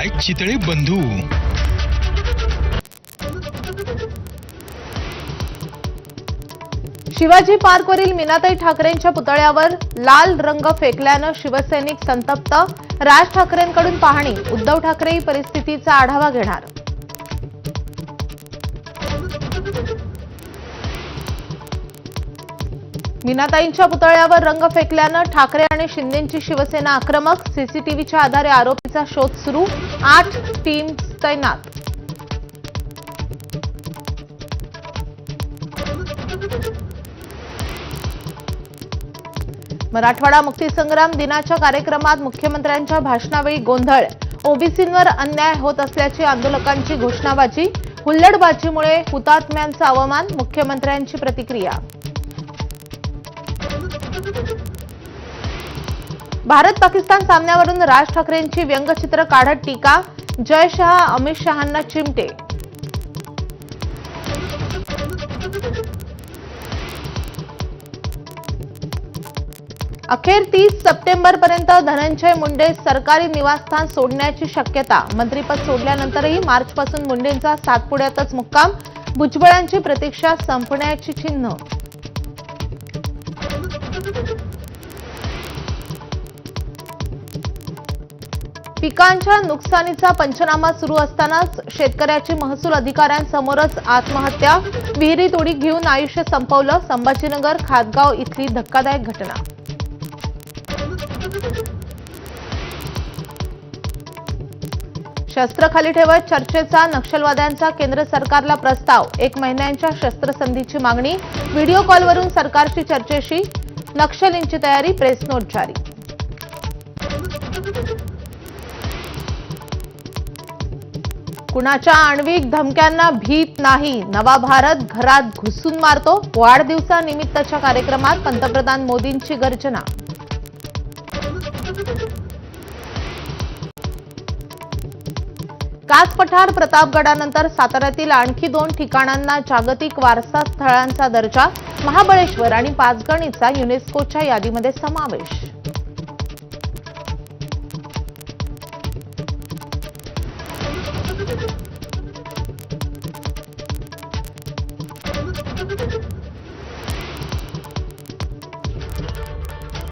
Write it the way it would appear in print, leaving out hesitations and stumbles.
Bye Chitale बंधू। शिवाजी पार्कवरील मीनाताई ठाकरेंच्या पुतळ्यावर लाल रंग फेकल्यानं शिवसैनिक संतप्त। राज ठाकरेंकडून पाहणी, उद्धव ठाकरे परिस्थितीचा आढावा घेणार। मीनाताईंच्या पुतळ्यावर रंग फेकल्यानं ठाकरे आणि शिंदेंची शिवसेना आक्रमक। सीसीटीव्हीच्या आधारे आरोपीचा शोध सुरू, 8 टीम्स तैनात। मराठवाडा मुक्तीसंग्राम दिनाच्या कार्यक्रमात मुख्यमंत्र्यांच्या भाषणावेळी गोंधळ। ओबीसींवर अन्याय होत असल्याची आंदोलकांची घोषणाबाजी। हुल्लडबाजीमुळे हुतात्म्यांचा अवमान, मुख्यमंत्र्यांची प्रतिक्रिया। भारत पाकिस्तान सामन्यावरून राज ठाकरेंची व्यंगचित्र काढत टीका। जय शहा अमित शहांना चिमटे। अखेर 30 सप्टेंबरपर्यंत धनंजय मुंडे सरकारी निवासस्थान सोडण्याची शक्यता। मंत्रिपद सोडल्यानंतरही मार्चपासून मुंडेंचा सातपुड्यातच मुक्काम। भुजबळांची प्रतीक्षा संपण्याची चिन्ह। पिकांच्या नुकसानीचा पंचनामा सुरू असतानाच शेतकऱ्याची महसूल अधिकाऱ्यांसमोरच आत्महत्या। विहिरीत उडी घेऊन आयुष्य संपवलं। संभाजीनगर खातगाव इथली धक्कादायक घटना। शस्त्र खाली ठेवत चर्चेचा नक्षलवाद्यांचा केंद्र सरकारला प्रस्ताव। 1 महिन्यांच्या शस्त्रसंधीची मागणी। व्हिडिओ कॉलवरून सरकारची चर्चेशी। नक्षलींची तयारी, प्रेस नोट जारी। कुणाच्या आण्विक धमक्यांना भीत नाही, नवा भारत घरात घुसून मारतो। वाढदिवसानिमित्तच्या कार्यक्रमात पंतप्रधान मोदींची गर्जना। कास पठार प्रतापगडानंतर साताऱ्यातील आणखी 2 ठिकाणांना जागतिक वारसा स्थळांचा दर्जा। महाबळेश्वर आणि पाचगणीचा युनेस्कोच्या यादीमध्ये समावेश।